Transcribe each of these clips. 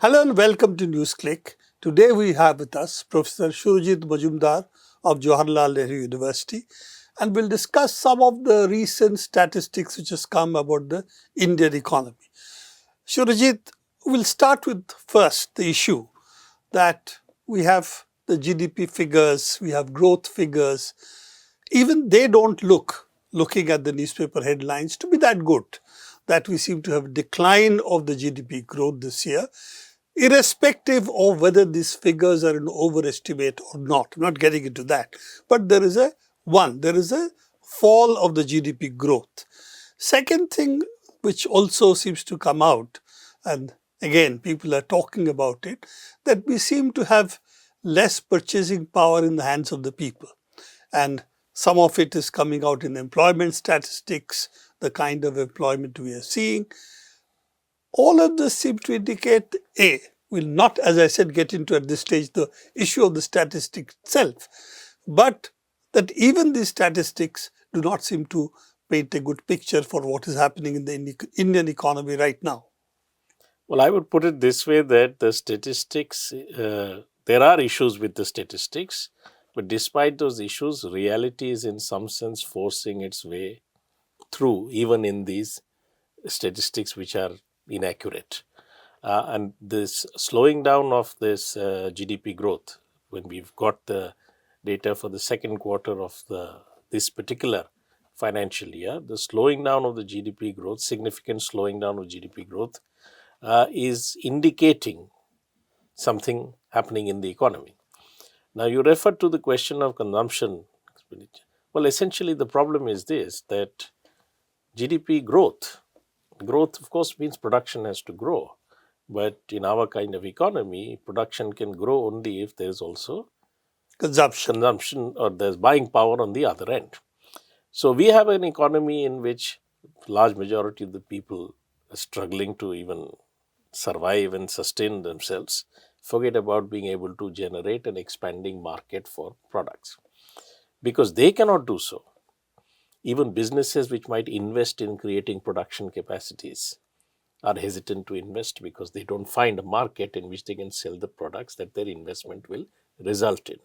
Hello and welcome to NewsClick. Today we have with us Professor Surajit Mazumdar of Jawaharlal Nehru University, and we'll discuss some of the recent statistics which has come about the Indian economy. Surajit, we'll start with first the issue that we have the GDP figures, we have growth figures. Even they don't looking at the newspaper headlines, to be that good, that we seem to have a decline of the GDP growth this year, irrespective of whether these figures are an overestimate or not. I'm not getting into that. But there is a fall of the GDP growth. Second thing which also seems to come out, and again people are talking about it, that we seem to have less purchasing power in the hands of the people. And some of it is coming out in employment statistics, the kind of employment we are seeing. All of this seems to indicate, we'll not, as I said, get into at this stage the issue of the statistic itself, but that even these statistics do not seem to paint a good picture for what is happening in the Indian economy right now. Well, I would put it this way, that the statistics, there are issues with the statistics, but despite those issues, reality is in some sense forcing its way through, even in these statistics which are inaccurate. And this slowing down of this GDP growth, when we've got the data for the second quarter of this particular financial year, the slowing down of the GDP growth, significant slowing down of GDP growth, is indicating something happening in the economy. Now, you referred to the question of consumption expenditure. Well, essentially, the problem is this, that GDP growth, of course, means production has to grow. But in our kind of economy, production can grow only if there is also consumption or there's buying power on the other end. So we have an economy in which large majority of the people are struggling to even survive and sustain themselves. Forget about being able to generate an expanding market for products. Because they cannot do so. Even businesses which might invest in creating production capacities are hesitant to invest because they don't find a market in which they can sell the products that their investment will result in.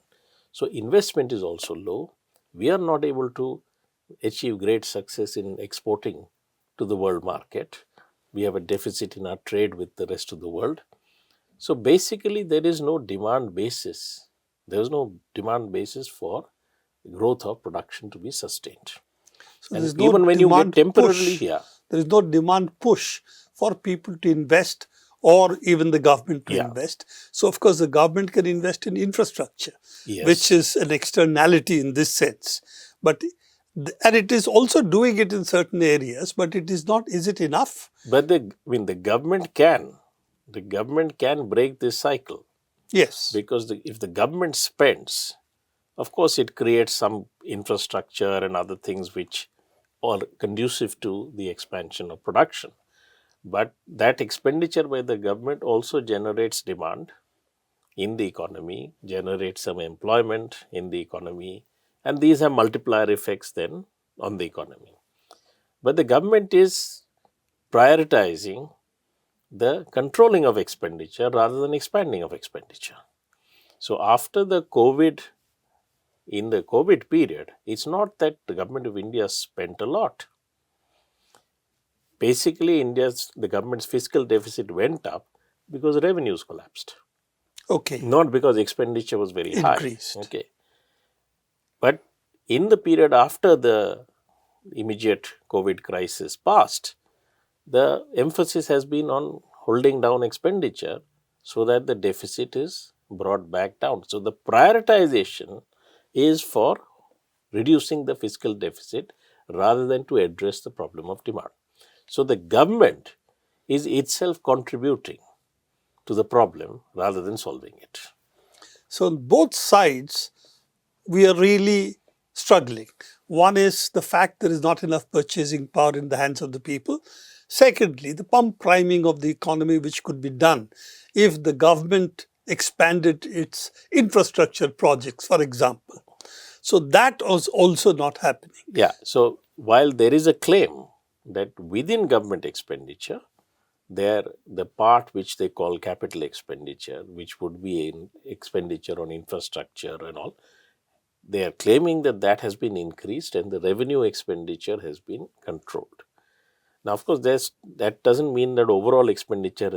So investment is also low. We are not able to achieve great success in exporting to the world market. We have a deficit in our trade with the rest of the world. So basically, there is no demand basis. There is no demand basis for growth of production to be sustained. So and even when you get temporarily here, there is no demand push for people to invest or even the government to invest. So, of course, the government can invest in infrastructure, which is an externality in this sense. But and it is also doing it in certain areas, but it is not. Is it enough? But the government can. The government can break this cycle. Yes. Because if the government spends, of course, it creates some infrastructure and other things which are conducive to the expansion of production. But that expenditure by the government also generates demand in the economy, generates some employment in the economy, and these have multiplier effects then on the economy. But the government is prioritizing the controlling of expenditure rather than expanding of expenditure. So after the in the COVID period, it's not that the government of India spent a lot. Basically, the government's fiscal deficit went up because revenues collapsed. Okay. Not because expenditure was very increased. High. Okay. But in the period after the immediate COVID crisis passed, the emphasis has been on holding down expenditure so that the deficit is brought back down. So the prioritization is for reducing the fiscal deficit rather than to address the problem of demand. So the government is itself contributing to the problem rather than solving it. So on both sides, we are really struggling. One is the fact there is not enough purchasing power in the hands of the people. Secondly, the pump priming of the economy which could be done if the government expanded its infrastructure projects, for example. So that was also not happening. Yeah. So while there is a claim that within government expenditure, the part which they call capital expenditure, which would be in expenditure on infrastructure and all, they are claiming that that has been increased and the revenue expenditure has been controlled. Now, of course, that doesn't mean that overall expenditure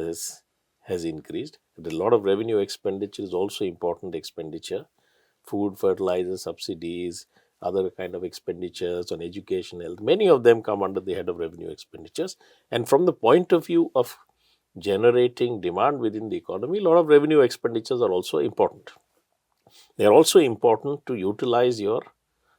has increased. A lot of revenue expenditure is also important expenditure. Food, fertilizer, subsidies, other kind of expenditures on education, health. Many of them come under the head of revenue expenditures. And from the point of view of generating demand within the economy, a lot of revenue expenditures are also important. They are also important to utilize the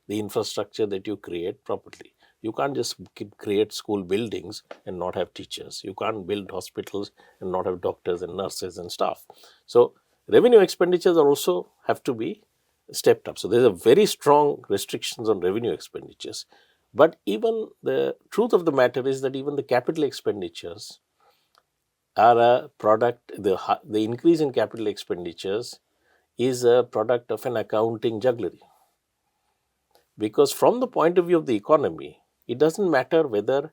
infrastructure that you create properly. You can't just create school buildings and not have teachers. You can't build hospitals and not have doctors and nurses and staff. So revenue expenditures are also have to be stepped up. So there's a very strong restrictions on revenue expenditures. But even the truth of the matter is that even the capital expenditures are a product, the increase in capital expenditures is a product of an accounting jugglery. Because from the point of view of the economy, it doesn't matter whether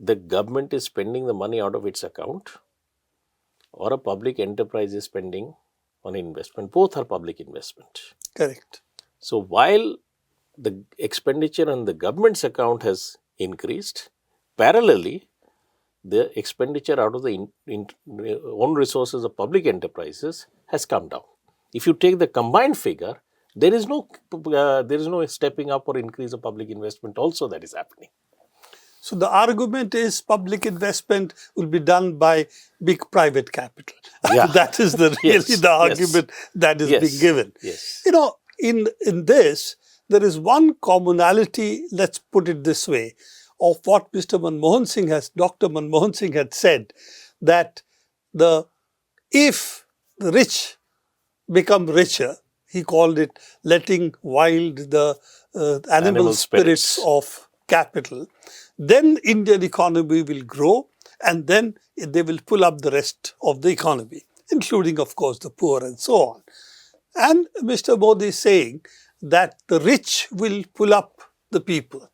the government is spending the money out of its account or a public enterprise is spending on investment. Both are public investment. Correct. So while the expenditure on the government's account has increased, parallelly, the expenditure out of the own resources of public enterprises has come down. If you take the combined figure, there is no stepping up or increase of public investment also that is happening. So the argument is public investment will be done by big private capital. Yeah. That is the argument that is being given. Yes. You know, in this, there is one commonality, let's put it this way, of what Dr. Manmohan Singh had said, that if the rich become richer, he called it letting wild the animal spirits of capital, then Indian economy will grow and then they will pull up the rest of the economy, including, of course, the poor and so on. And Mr. Modi is saying that the rich will pull up the people.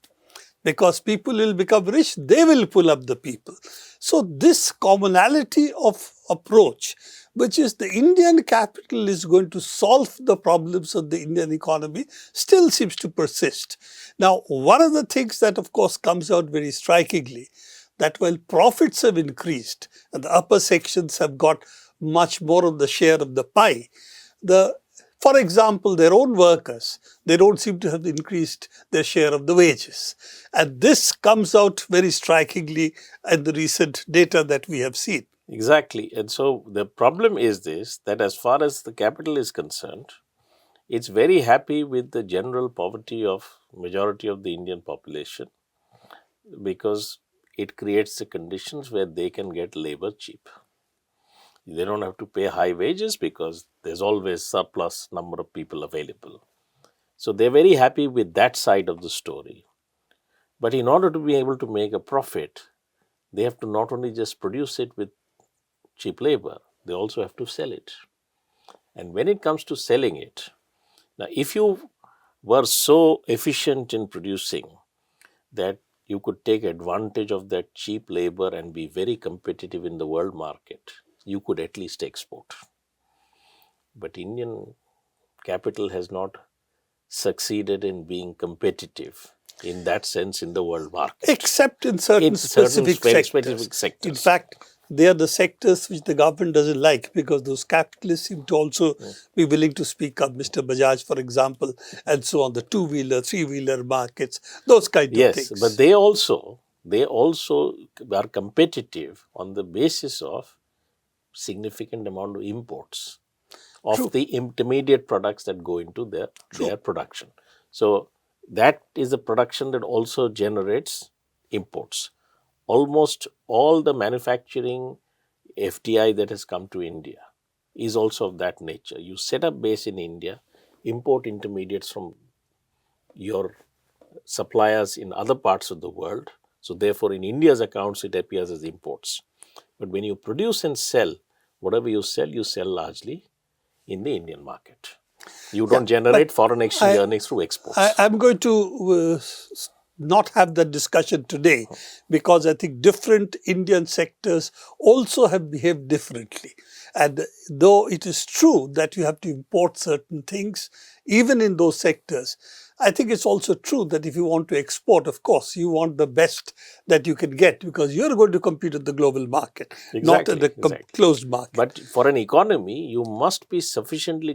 Because people will become rich, they will pull up the people. So this commonality of approach, which is the Indian capital is going to solve the problems of the Indian economy, still seems to persist. Now, one of the things that of course comes out very strikingly, that while profits have increased and the upper sections have got much more of the share of the pie, for example, their own workers, they don't seem to have increased their share of the wages. And this comes out very strikingly in the recent data that we have seen. Exactly. And so the problem is this, that as far as the capital is concerned, it's very happy with the general poverty of majority of the Indian population because it creates the conditions where they can get labor cheap. They don't have to pay high wages because there's always surplus number of people available. So they're very happy with that side of the story. But in order to be able to make a profit, they have to not only just produce it with cheap labor, they also have to sell it. And when it comes to selling it, now if you were so efficient in producing that you could take advantage of that cheap labor and be very competitive in the world market, you could at least export. But Indian capital has not succeeded in being competitive in that sense in the world market. Except in certain specific sectors. In fact, they are the sectors which the government doesn't like because those capitalists seem to also be willing to speak up. Mr. Bajaj, for example, and so on, the two-wheeler, three-wheeler markets, those kind of things. Yes, but they also are competitive on the basis of significant amount of imports of the intermediate products that go into their production. So that is a production that also generates imports. Almost all the manufacturing FDI that has come to India is also of that nature. You set up base in India, import intermediates from your suppliers in other parts of the world. So therefore, in India's accounts, it appears as imports. But when you produce and sell, whatever you sell largely in the Indian market. You don't generate foreign exchange earnings through exports. I'm going to not have that discussion today, because I think different Indian sectors also have behaved differently. And though it is true that you have to import certain things, even in those sectors, I think it's also true that if you want to export, of course, you want the best that you can get, because you're going to compete in the global market, not in the closed market. But for an economy, you must be sufficiently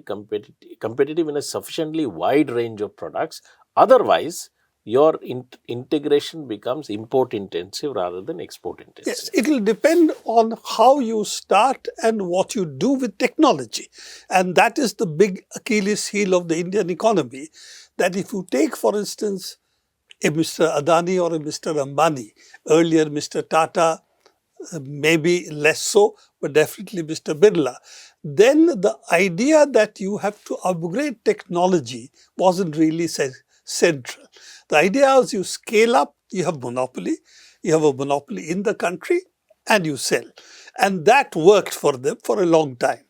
competitive in a sufficiently wide range of products. Otherwise, your integration becomes import intensive rather than export intensive. Yes, it will depend on how you start and what you do with technology. And that is the big Achilles heel of the Indian economy. That if you take, for instance, a Mr. Adani or a Mr. Ambani, earlier Mr. Tata, maybe less so, but definitely Mr. Birla, then the idea that you have to upgrade technology wasn't really central. The idea is you scale up, you have monopoly, you have a monopoly in the country, and you sell. And that worked for them for a long time.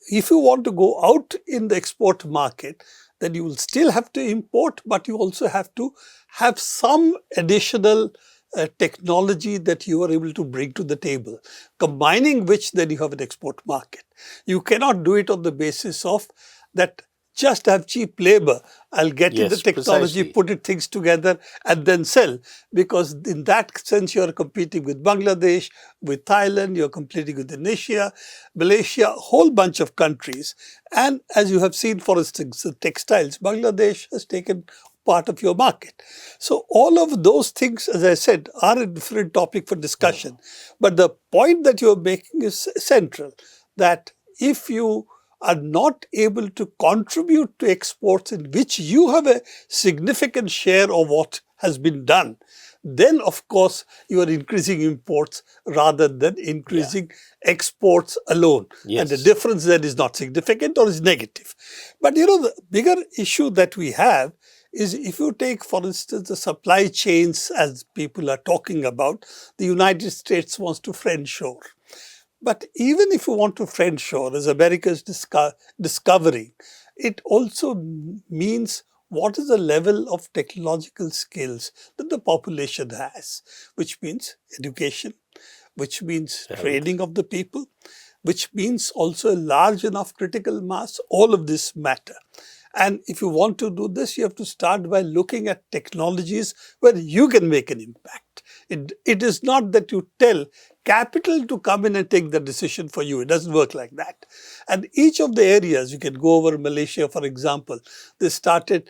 If you want to go out in the export market, then you will still have to import, but you also have to have some additional technology that you are able to bring to the table, combining which then you have an export market. You cannot do it on the basis of that just have cheap labor. I'll get in the technology, put it things together and then sell. Because in that sense, you're competing with Bangladesh, with Thailand, you're competing with Indonesia, Malaysia, a whole bunch of countries. And as you have seen, for instance, the textiles, Bangladesh has taken part of your market. So all of those things, as I said, are a different topic for discussion. But the point that you're making is central, that if you are not able to contribute to exports in which you have a significant share of what has been done, then of course you are increasing imports rather than increasing exports alone. And the difference then is not significant or is negative. But the bigger issue that we have is, if you take, for instance, the supply chains as people are talking about, the United States wants to friendshore. But even if you want to friendshore, as America is discovering, it also means what is the level of technological skills that the population has, which means education, which means training of the people, which means also a large enough critical mass. All of this matter. And if you want to do this, you have to start by looking at technologies where you can make an impact. It is not that you tell capital to come in and take the decision for you. It doesn't work like that. And each of the areas, you can go over Malaysia, for example, they started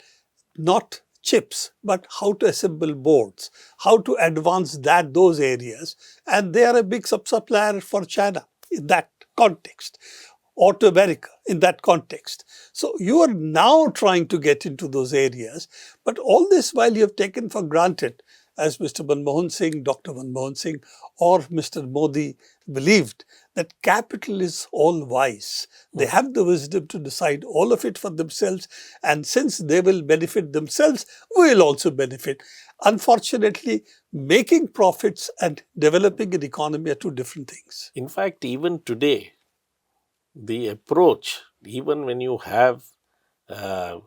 not chips, but how to assemble boards, how to advance those areas. And they are a big sub-supplier for China in that context, or to America in that context. So you are now trying to get into those areas, but all this while you have taken for granted, as Mr. Manmohan Singh, Dr. Manmohan Singh, or Mr. Modi believed, that capital is all wise. They have the wisdom to decide all of it for themselves, and since they will benefit themselves, we will also benefit. Unfortunately, making profits and developing an economy are two different things. In fact, even today, the approach, even when you have, so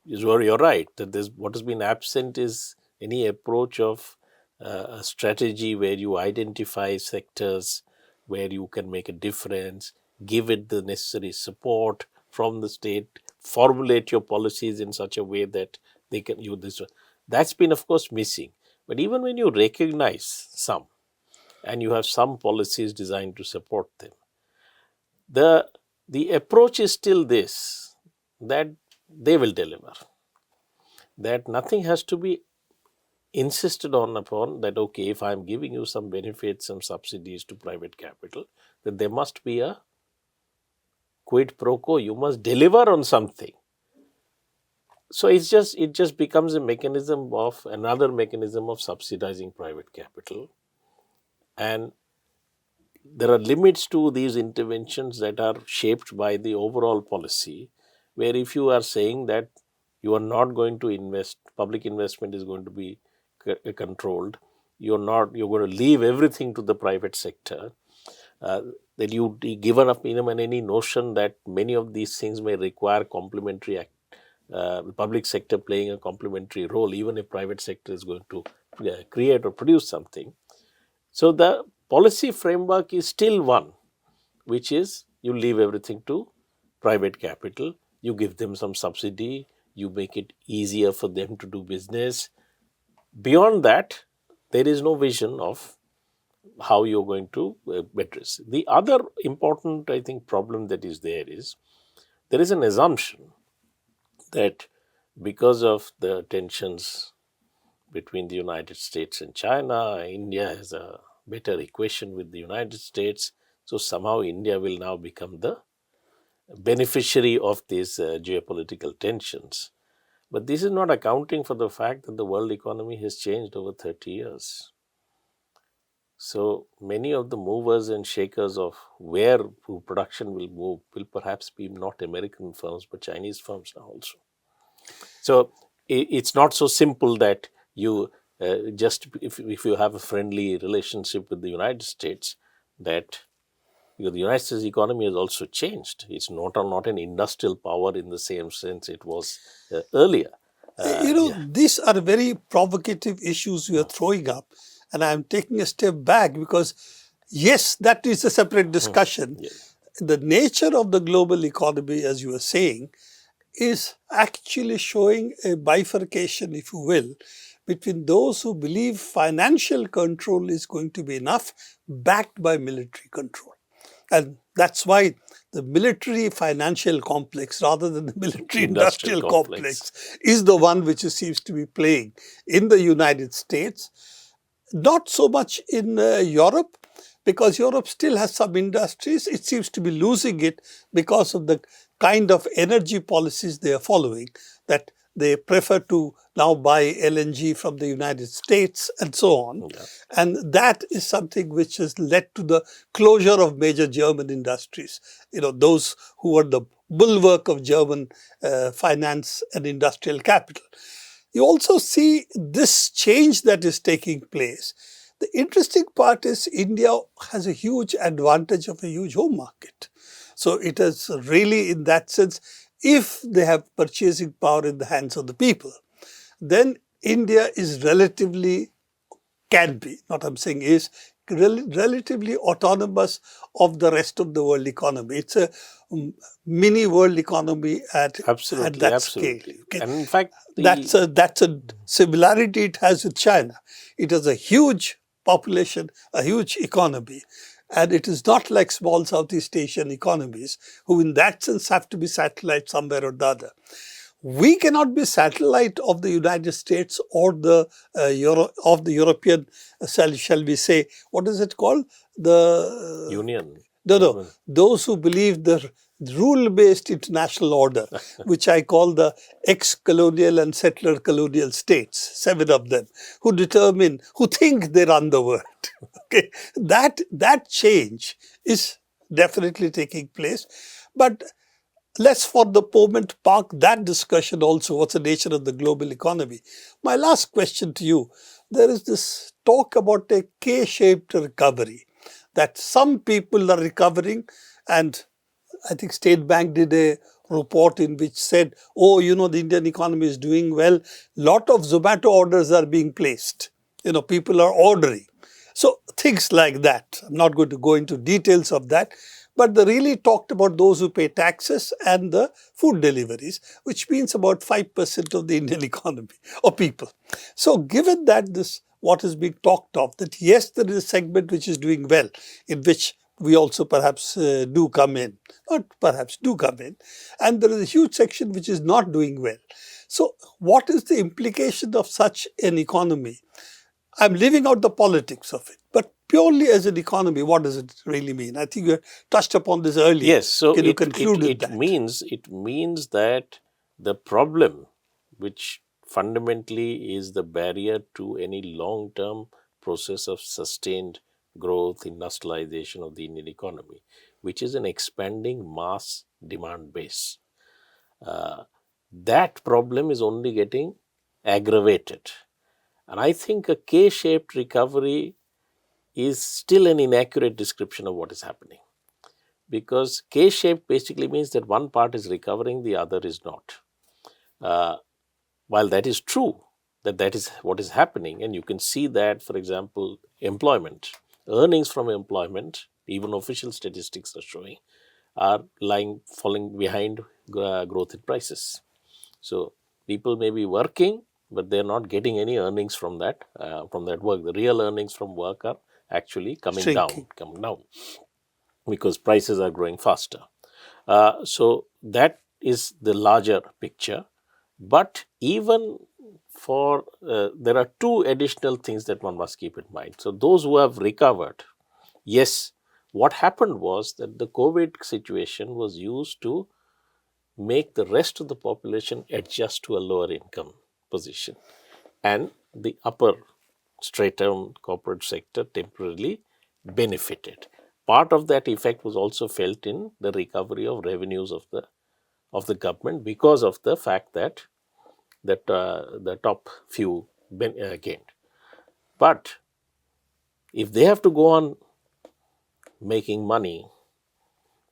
you're right, that what has been absent is any approach of a strategy where you identify sectors where you can make a difference, give it the necessary support from the state, formulate your policies in such a way that they can use this. That's been, of course, missing. But even when you recognize some, and you have some policies designed to support them, the approach is still this, that they will deliver. That nothing has to be insisted upon, that okay, if I'm giving you some benefits, some subsidies to private capital, that there must be a quid pro quo. You must deliver on something. So it just becomes another mechanism of subsidizing private capital. And there are limits to these interventions that are shaped by the overall policy, where if you are saying that you are not going to invest, public investment is going to be controlled, you're going to leave everything to the private sector, that you given up even any notion that many of these things may require complementary the public sector playing a complementary role, even if private sector is going to create or produce something. So the policy framework is still one, which is you leave everything to private capital, you give them some subsidy, you make it easier for them to do business. Beyond that, there is no vision of how you're going to address. The other important, I think, problem that is there is an assumption that because of the tensions between the United States and China, India has a better equation with the United States. So somehow India will now become the beneficiary of these geopolitical tensions. But this is not accounting for the fact that the world economy has changed over 30 years. So many of the movers and shakers of where production will move will perhaps be not American firms but Chinese firms now also. So it's not so simple that you just if you have a friendly relationship with the United States, that because the United States economy has also changed. It's not an industrial power in the same sense it was earlier. These are very provocative issues we are throwing up, and I'm taking a step back because, yes, that is a separate discussion. The nature of the global economy, as you were saying, is actually showing a bifurcation, if you will, between those who believe financial control is going to be enough, backed by military control. And that's why the military financial complex rather than the military industrial complex is the one which seems to be playing in the United States. Not so much in Europe, because Europe still has some industries. It seems to be losing it because of the kind of energy policies they are following, that they prefer to now buy LNG from the United States and so on. And that is something which has led to the closure of major German industries. Those who were the bulwark of German finance and industrial capital. You also see this change that is taking place. The interesting part is India has a huge advantage of a huge home market. So it is really, in that sense, if they have purchasing power in the hands of the people, then India is relatively, can be, not I'm saying is, relatively autonomous of the rest of the world economy. It's a mini world economy at that scale. Okay? And in fact, that's a similarity it has with China. It has a huge population, a huge economy. And it is not like small Southeast Asian economies, who in that sense have to be satellite somewhere or the other. We cannot be satellite of the United States or the European, shall we say, what is it called? The Union. No. Those who believe the rule-based international order, which I call the ex-colonial and settler colonial states, 7 of them, who think they run the world. Okay, that change is definitely taking place. But let's for the moment park that discussion also, what's the nature of the global economy. My last question to you, there is this talk about a K-shaped recovery, that some people are recovering, and I think State Bank did a report in which said, the Indian economy is doing well. Lot of Zomato orders are being placed. People are ordering. So things like that. I'm not going to go into details of that. But they really talked about those who pay taxes and the food deliveries, which means about 5% of the Indian economy or people. So given that what is being talked of, that yes, there is a segment which is doing well, in which we also perhaps do come in, not perhaps do come in, and there is a huge section which is not doing well. So what is the implication of such an economy? I'm leaving out the politics of it, but purely as an economy, what does it really mean? I think you touched upon this earlier. Yes, so can you conclude with that? It means that the problem, which fundamentally is the barrier to any long-term process of sustained growth, industrialization of the Indian economy, which is an expanding mass demand base. That problem is only getting aggravated. And I think a K-shaped recovery is still an inaccurate description of what is happening. Because K-shaped basically means that one part is recovering, the other is not. While that is true, that is what is happening, and you can see that, for example, employment, earnings from employment, even official statistics are showing, are falling behind growth in prices. So people may be working, but they're not getting any earnings from that work. The real earnings from work are actually coming Shrinking. down because prices are growing faster. So that is the larger picture. But even for there are two additional things that one must keep in mind. So those who have recovered, yes, what happened was that the COVID situation was used to make the rest of the population adjust to a lower income position, and the upper stratum corporate sector temporarily benefited. Part of that effect was also felt in the recovery of revenues of the government because of the fact that the top few gained. But if they have to go on making money,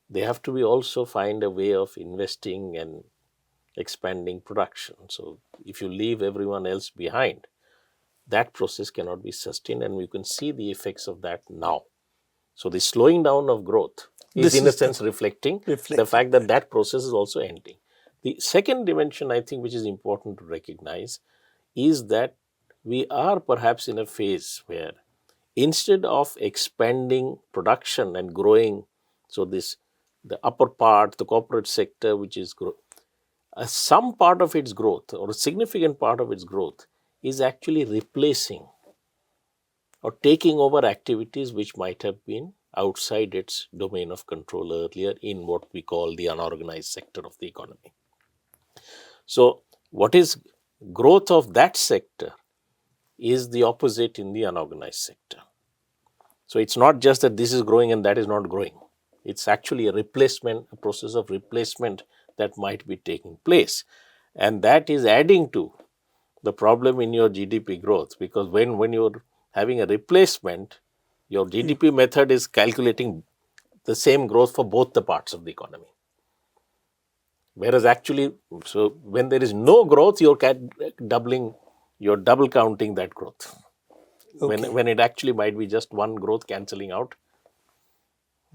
they have to be also find a way of investing and expanding production. So if you leave everyone else behind, that process cannot be sustained, and we can see the effects of that now. So the slowing down of growth is in a sense reflecting the fact that that process is also ending. The second dimension, I think, which is important to recognize, is that we are perhaps in a phase where instead of expanding production and growing, so the upper part, the corporate sector, which is some part of its growth or a significant part of its growth is actually replacing or taking over activities which might have been outside its domain of control earlier in what we call the unorganized sector of the economy. So what is growth of that sector is the opposite in the unorganized sector. So it's not just that this is growing and that is not growing. It's actually a replacement, a process of replacement that might be taking place. And that is adding to the problem in your GDP growth, because when you're having a replacement, your GDP method is calculating the same growth for both the parts of the economy. Whereas actually, so when there is no growth, you're double counting that growth. Okay. When it actually might be just one growth cancelling out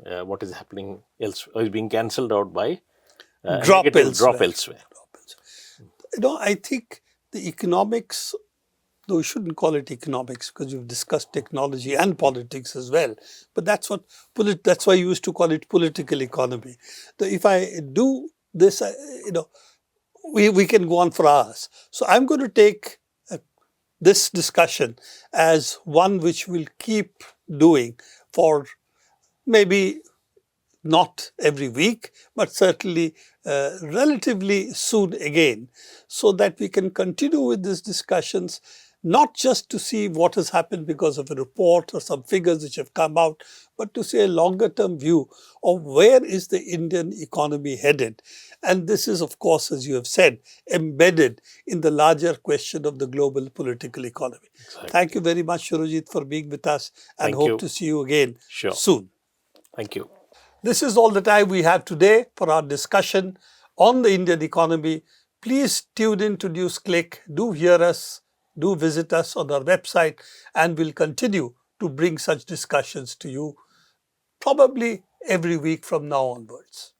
what is happening else, or is being cancelled out by drop elsewhere. I think the economics, though we shouldn't call it economics because we've discussed technology and politics as well, but that's why you used to call it political economy. If I do this, we can go on for hours. So I'm going to take this discussion as one which we'll keep doing for maybe not every week, but certainly relatively soon again, so that we can continue with these discussions, not just to see what has happened because of a report or some figures which have come out, but to see a longer term view of where is the Indian economy headed. And this is, of course, as you have said, embedded in the larger question of the global political economy. Exactly. Thank you very much, Surajit, for being with us, and hope to see you again soon. Thank you. This is all the time we have today for our discussion on the Indian economy. Please tune in to NewsClick. Do hear us, do visit us on our website, and we'll continue to bring such discussions to you probably every week from now onwards.